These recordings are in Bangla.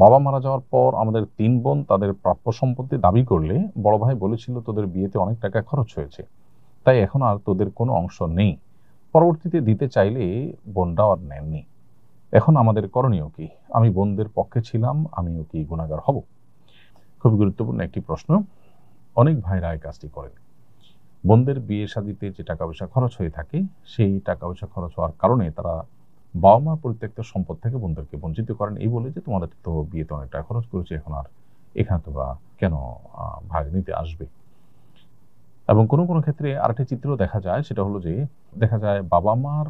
বাবা মারা যাওয়ার পর আমাদের ৩ বোন তাদের প্রাপ্য সম্পত্তি দাবি করলে বড় ভাই বলেছিল, তোদের বিয়েতে অনেক টাকা খরচ হয়েছে, তাই এখন আর তোদের কোনো অংশ নেই। পরবর্তীতে দিতে চাইলে বোনরাও আর নেননি। এখন আমাদের করণীয় কি? আমি বোনদের পক্ষে ছিলাম, আমিও কি গুনাহগার হব? খুবই গুরুত্বপূর্ণ একটি প্রশ্ন। অনেক ভাইরা এই কাজটি করেন। বোনদের বিয়ে শাদিতে যে টাকা পয়সা খরচ হয়ে থাকে, সেই টাকা পয়সা খরচ হওয়ার কারণে তারা বাবা মার পরিত্যক্ত সম্পদ থেকে বোনদেরকে বঞ্চিত করেন, এই বলে যে তোমাদের তো বিয়েতে অনেক টাকা খরচ করেছে, এখন আর এখানে তোমরা কেন ভাগ নিতে আসবে। এবং কোনো কোনো ক্ষেত্রে আরেকটি চিত্র দেখা যায়, সেটা হলো যে দেখা যায় বাবা মার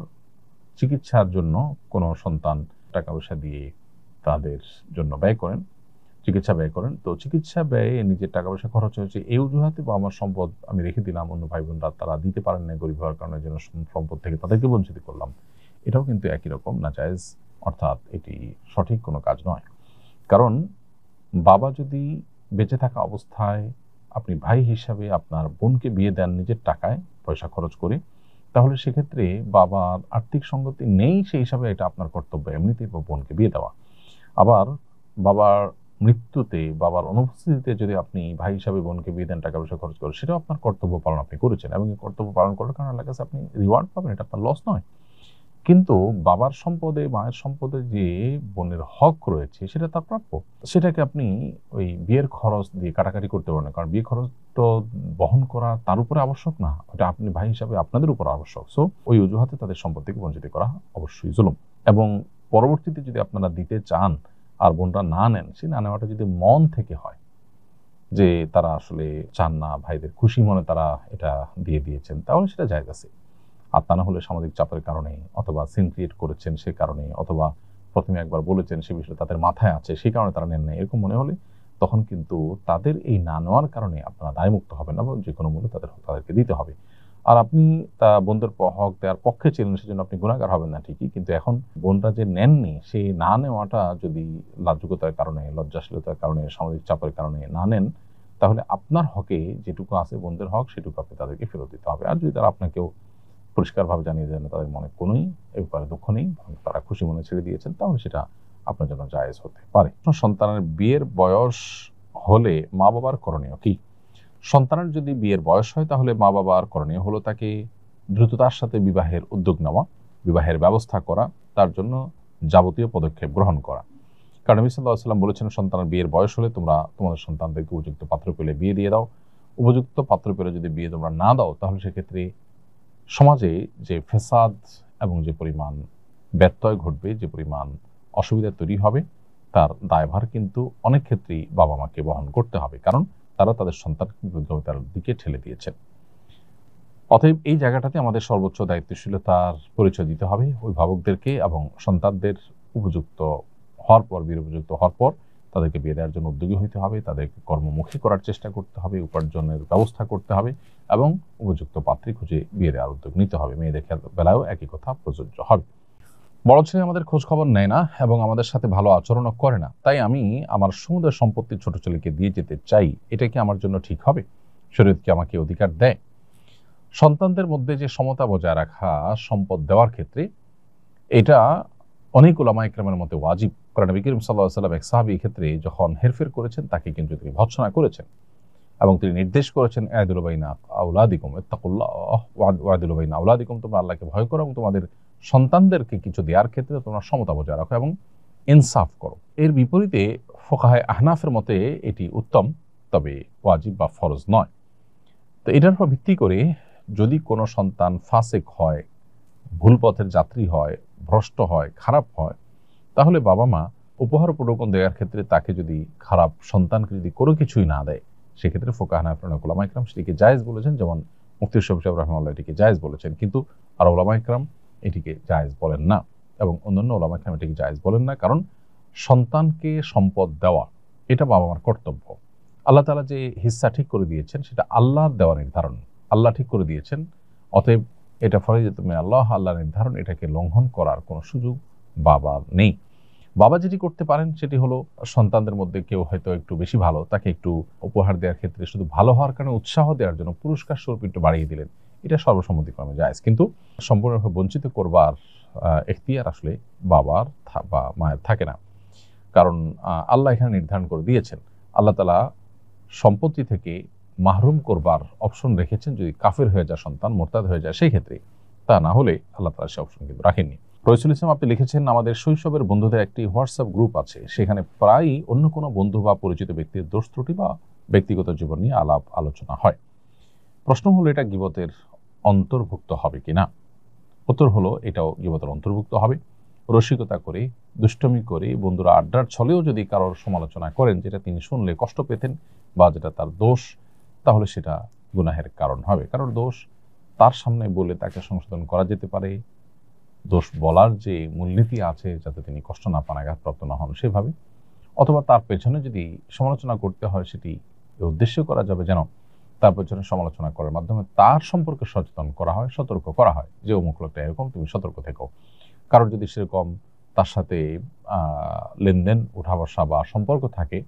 চিকিৎসার জন্য কোনো সন্তান টাকা পয়সা দিয়ে তাদের জন্য ব্যয় করেন, চিকিৎসা ব্যয় করেন। তো চিকিৎসা ব্যয়ে নিজের টাকা পয়সা খরচ হয়েছে এই অজুহাতে বাবা মার সম্পদ আমি রেখে দিলাম, অন্য ভাই বোনরা তারা দিতে পারেন না গরিব হওয়ার কারণে, যেন সম্পদ থেকে তাদেরকে বঞ্চিত করলাম। এটাও কিন্তু একই রকম নাজায়েজ, অর্থাৎ এটি সঠিক কোনো কাজ নয়। কারণ বাবা যদি বেঁচে থাকা অবস্থায় আপনি ভাই হিসাবে আপনার বোনকে বিয়ে দেন নিজের টাকায় পয়সা খরচ করে, তাহলে সেক্ষেত্রে বাবার আর্থিক সঙ্গতি নেই, সেই হিসাবে এটা আপনার কর্তব্য এমনিতেই বোনকে বিয়ে দেওয়া। আবার বাবার মৃত্যুতে, বাবার অনুপস্থিতিতে যদি আপনি ভাই হিসাবে বোনকে বিয়ে দেন টাকা পয়সা খরচ করেন, সেটাও আপনার কর্তব্য পালন আপনি করেছেন, এবং এই কর্তব্য পালন করার কারণে আল্লাহর কাছে আপনি রিওয়ার্ড পাবেন, এটা আপনার লস নয়। কিন্তু বাবার সম্পদে, মায়ের সম্পদে যে বোনের হক রয়েছে সেটা তার প্রাপ্য, সেটাকে আপনি ওই বিয়ের খরচ দিয়ে কাটাকাটি করতে পারেন না। কারণ বিয়ে খরচ তো বহন করা তার উপরে আবশ্যক না, ওটা আপনি ভাই হিসাবে আপনাদের উপর আবশ্যক। সো ওই অজুহাতে তাদের সম্পদ থেকে বঞ্চিত করা অবশ্যই জুলুম। এবং পরবর্তীতে যদি আপনারা দিতে চান আর বোনরা না নেন, সেই না নেওয়াটা যদি মন থেকে হয়, যে তারা আসলে চান না, ভাইদের খুশি মনে তারা এটা দিয়ে দিয়েছেন, তাহলে সেটা জায়েজ আছে। আর তা না হলে সামাজিক চাপের কারণে, অথবা সিন ক্রিয়েট করেছেন সে কারণে, অথবা প্রথমে একবার বলেছেন সে বিষয়ে তাদের মাথায় আছে সেই কারণে তারা নেন না, এরকম মনে হলে তখন কিন্তু তাদের এই না নেওয়ার কারণে আপনারা দায়মুক্ত হবেন না, যে কোনো মূল্যে তাদেরকে দিতে হবে। আর আপনি তা বোনদের হক দেওয়ার পক্ষে ছিলেন, সেজন্য আপনি গুনাহগার হবেন না ঠিকই, কিন্তু এখন বোনরা যে নেননি, সেই না নেওয়াটা যদি লাজুকতার কারণে, লজ্জাশীলতার কারণে, সামাজিক চাপের কারণে না নেন, তাহলে আপনার হকে যেটুকু আছে বোনদের হক, সেটুকু আপনি তাদেরকে ফেরত দিতে হবে। আর যদি তারা আপনাকেও পরিষ্কারভাবে জানিয়ে দেন তাদের মনে কোনোই এ ব্যাপারে দুঃখ নেই, তারা খুশি মনে ছেড়ে দিয়েছেন, তাহলে সেটা আপনার জন্য জায়েজ হতে পারে। সন্তানের বিয়ের বয়স হলে মা বাবার করণীয় কি? সন্তানের যদি বিয়ের বয়স হয়, তাহলে মা বাবার করণীয় হলো তাকে দ্রুততার সাথে বিবাহের উদ্যোগ নেওয়া, বিবাহের ব্যবস্থা করা, তার জন্য যাবতীয় পদক্ষেপ গ্রহণ করা। কারণ নবী সাল্লাল্লাহু আলাইহি ওয়াসাল্লাম বলেছেন, সন্তানের বিয়ের বয়স হলে তোমরা তোমাদের সন্তানদেরকে উপযুক্ত পাত্র পেলে বিয়ে দিয়ে দাও। উপযুক্ত পাত্র পেলে যদি বিয়ে তোমরা না দাও, তাহলে সেক্ষেত্রে সমাজে যে ফেসাদ এবং যে পরিমাণ ব্যত্যয় ঘটবে, যে পরিমাণ অসুবিধা তৈরি হবে, তার দায়ভার কিন্তু অনেক ক্ষেত্রেই বাবা মাকে বহন করতে হবে, কারণ তারা তাদের সন্তানকে বিধর্মিতার দিকে ঠেলে দিয়েছেন। অতএব এই জায়গাটাতে আমাদের সর্বোচ্চ দায়িত্বশীলতার পরিচয় দিতে হবে অভিভাবকদেরকে, এবং সন্তানদের উপযুক্ত হওয়ার পর, বিয়ের উপযুক্ত হওয়ার পর তাদেরকে বিয়ে দেওয়ার জন্য উদ্যোগী হতে হবে, তাদেরকে কর্মমুখী করার চেষ্টা করতে হবে, উপার্জনের ব্যবস্থা করতে হবে, এবং উপযুক্ত পাত্রী খুঁজে বিয়ে দেওয়ার উদ্যোগ নিতে হবে। মেয়েদের বেলায়ও একই কথা প্রযোজ্য হবে। বড় ছেলে আমাদের খোঁজ খবর নেয় না এবং আমাদের সাথে ভালো আচরণও করে না, তাই আমি আমার সমুদয় সম্পত্তি ছোট ছেলেকে দিয়ে যেতে চাই, এটা কি আমার জন্য ঠিক হবে? শরীয়ত কি আমাকে অধিকার দেয়? সন্তানদের মধ্যে যে সমতা বজায় রাখা সম্পদ দেওয়ার ক্ষেত্রে, এটা অনেক উলামা ইকরামের মতে ওয়াজিব। কারণ নবী করিম সাল্লাল্লাহু আলাইহি ওয়াসাল্লাম এক সাহাবী এই ক্ষেত্রে যখন হেরফের করেছেন, তাকে কিন্তু তিনি ভর্ৎসনা করেছেন, এবং তিনি নির্দেশ করেছেন, আ'দিলু বাইনা আওলাদিকুম ইত্তাকুল্লাহ ওয়া'দিলু বাইনা আওলাদিকুম, তোমরা আল্লাহকে ভয় করো এবং তোমাদের সন্তানদেরকে কিছু দেওয়ার ক্ষেত্রে তোমরা সমতা বজায় রাখো এবং ইনসাফ করো। এর বিপরীতে ফুকাহায়ে আহনাফের মতে এটি উত্তম, তবে ওয়াজিব বা ফরজ নয়। তো এটার উপর ভিত্তি করে যদি কোনো সন্তান ফাসেক হয়, ভুল পথের যাত্রী হয়, ভ্রষ্ট হয়, খারাপ হয়, তাহলে বাবা মা উপহার উপঢৌকন দেওয়ার ক্ষেত্রে তাকে যদি, খারাপ সন্তানকে যদি কোনো কিছুই না দেয়, সেক্ষেত্রে ফুকাহা হানাফি উলামা ইকরাম সেটিকে জায়েজ বলেছেন, যেমন মুফতি শফি সাহেব রাহিমাহুল্লাহ এটিকে জায়েজ বলেছেন, কিন্তু আর উলামা ইকরাম এটিকে জায়েজ বলেন না, এবং অন্যান্য উলামা ইকরাম এটিকে জায়েজ বলেন না। কারণ সন্তানকে সম্পদ দেওয়া এটা বাবা মার কর্তব্য। আল্লাহ তাআলা যে হিস্সা ঠিক করে দিয়েছেন, সেটা আল্লাহর দেওয়া নির্ধারণ, আল্লাহ ঠিক করে দিয়েছেন। অতএব এটা ফরজিয়াতুম মিন আল্লাহ, আল্লাহর নির্ধারণ, এটাকে লঙ্ঘন করার কোনো সুযোগ বাবার নেই। বাবা যেটি করতে পারেন সেটি হলো, সন্তানদের মধ্যে কেউ হয়তো একটু বেশি ভালো, তাকে একটু উপহার দেওয়ার ক্ষেত্রে শুধু ভালো হওয়ার কারণে উৎসাহ দেওয়ার জন্য পুরস্কার স্বরূপ একটু বাড়িয়ে দিলেন, এটা সর্বসম্মতিক্রমে জায়েজ। কিন্তু সম্পূর্ণভাবে বঞ্চিত করবার এখতিয়ার আসলে বাবার বা মায়ের থাকে না। কারণ আল্লাহ এখানে নির্ধারণ করে দিয়েছেন, আল্লাহ তাআলা সম্পত্তি থেকে মাহরুম করবার অপশন রেখেছেন যদি কাফের হয়ে যায় সন্তান, মোরতাদ হয়ে যায় সেই ক্ষেত্রে। তা না হলে আল্লাহ তাআলা সেই অপশন কিন্তু রাখেননি। রইসুল ইসলাম আপনি লিখেছেন, আমাদের শৈশবের বন্ধুদের একটি হোয়াটসঅ্যাপ গ্রুপ আছে, সেখানে প্রায়ই অন্য কোনো বন্ধু বা পরিচিত ব্যক্তির দোষ ত্রুটি বা ব্যক্তিগত জীবন নিয়ে আলাপ আলোচনা হয়। প্রশ্ন হলো, এটা গীবতের অন্তর্ভুক্ত হবে কিনা? উত্তর হলো, এটাও গীবতের অন্তর্ভুক্ত হবে। রসিকতা করে, দুষ্টমি করে, বন্ধুরা আড্ডার ছলেও যদি কারোর সমালোচনা করেন যেটা তিনি শুনলে কষ্ট পেতেন বা যেটা তার দোষ, তাহলে সেটা গুনাহের কারণ হবে। কারণ দোষ তার সামনে বলে তাকে সংশোধন করা যেতে পারে, দোষ বলার যে মূলনীতি আছে যাতে তিনি কষ্ট না পান, আঘাতপ্রাপ্ত না হন সেভাবে, অথবা তার পেছনে যদি সমালোচনা করতে হয় সেটি উদ্দেশ্য করা যাবে যেন তার পেছনে সমালোচনা করার মাধ্যমে তার সম্পর্কে সচেতন করা হয়, সতর্ক করা হয় যে অমুক লোকটা এরকম, তুমি সতর্ক থেকো। কারোর যদি সেরকম তার সাথে লেনদেন, উঠা বসা বা সম্পর্ক থাকে,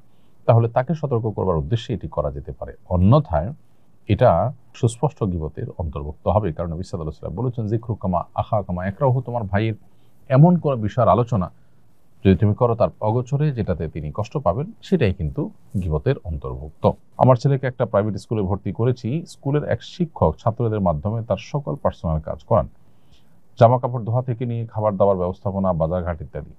তাহলে তাকে সতর্ক করবার উদ্দেশ্যে এটি করা যেতে পারে। অন্যথায় এটা সুস্পষ্ট গীবতের অন্তর্ভুক্ত হবে। কারণ নবী সাল্লাল্লাহু আলাইহি ওয়াসাল্লাম বলেছেন, যিকরু কামা আখা কামা ইয়াকরাহু, তোমার ভাইয়ের এমন কোন বিষয়ের আলোচনা যদি তুমি করো তার অগোচরে, যেটাতে তিনি কষ্ট পাবেন, সেটাই কিন্তু গীবতের অন্তর্ভুক্ত। আমার ছেলেকে একটা প্রাইভেট স্কুলে ভর্তি করেছি। স্কুলের এক শিক্ষক ছাত্রদের মাধ্যমে তার সকল পার্সোনাল কাজ করান, জামা কাপড় ধোয়া থেকে নিয়ে খাবার দাবার ব্যবস্থাপনা, বাজারঘাট ইত্যাদি।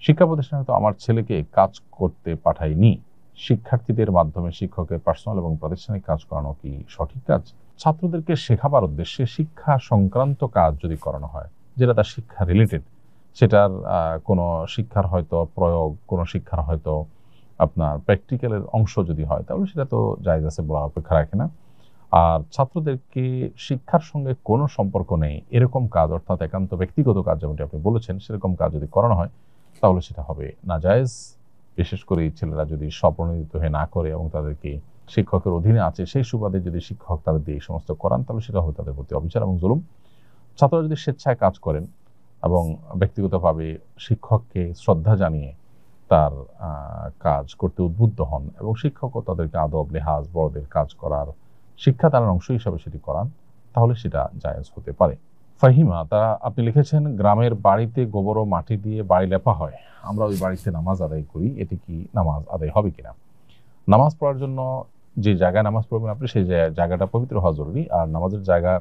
শিক্ষা প্রতিষ্ঠানে তো আমার ছেলেকে কাজ করতে পাঠাইনি। শিক্ষার্থীদের মাধ্যমে শিক্ষকের পার্সোনাল এবং প্রাতিষ্ঠানিক কাজ করানো কি সঠিক কাজ? ছাত্রদেরকে শেখাবার উদ্দেশ্যে শিক্ষা সংক্রান্ত কাজ যদি করানো হয়, যেটা তার শিক্ষা রিলেটেড, সেটার কোনো শিক্ষার হয়তো প্রয়োগ, কোনো শিক্ষার হয়তো আপনার প্র্যাকটিক্যালের অংশ যদি হয়, তাহলে সেটা তো জায়েজ আছে, বলার অপেক্ষা রাখে না। আর ছাত্রদেরকে শিক্ষার সঙ্গে কোনো সম্পর্ক নেই এরকম কাজ, অর্থাৎ একান্ত ব্যক্তিগত কাজ যেমনটি আপনি বলেছেন, সেরকম কাজ যদি করানো হয় তাহলে সেটা হবে নাজায়েজ। বিশেষ করে ছেলেরা যদি স্বপ্রণোদিত হয়ে না করে এবং তাদেরকে শিক্ষকের অধীনে আছে সেই সুবাদে যদি শিক্ষক তাদের দিয়ে এই সমস্ত করান, তাহলে সেটা হবে তাদের প্রতি অবিচার এবং জুলুম। ছাত্ররা যদি স্বেচ্ছায় কাজ করেন এবং ব্যক্তিগতভাবে শিক্ষককে শ্রদ্ধা জানিয়ে তার কাজ করতে উদ্বুদ্ধ হন এবং শিক্ষকও তাদেরকে আদব, লেহাজ, বড়দের কাজ করার শিক্ষা তার অংশ হিসাবে সেটি করান, তাহলে সেটা জায়েজ হতে পারে। ফাহিমা তারা আপনি লিখেছেন, গ্রামের বাড়িতে গোবর ও মাটি দিয়ে বাড়ি লেপা হয়, আমরা ওই বাড়িতে নামাজ আদায় করি, এটি কি নামাজ আদায় হবে কিনা? নামাজ পড়ার জন্য যে জায়গায় নামাজ পড়বেন আপনি, সেই জায়গাটা পবিত্র হওয়া জরুরি। আর নামাজের জায়গা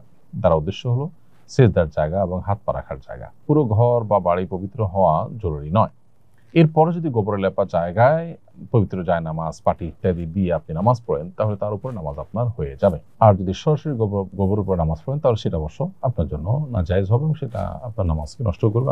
দ্বারা উদ্দেশ্য হলো সেজদার জায়গা এবং হাত পা রাখার জায়গা। পুরো ঘর বা বাড়ি পবিত্র হওয়া জরুরি নয়। এরপরে যদি গোবরে লেপা জায়গায় পবিত্র জায়নামাজ, পাটি ইত্যাদি দিয়ে আপনি নামাজ পড়েন, তাহলে তার উপরে নামাজ আপনার হয়ে যাবে। আর যদি সরাসরি গোবর উপরে নামাজ পড়েন, তাহলে সেটা অবশ্য আপনার জন্য নাজায়েজ হবে এবং সেটা আপনার নামাজকে নষ্ট করবে।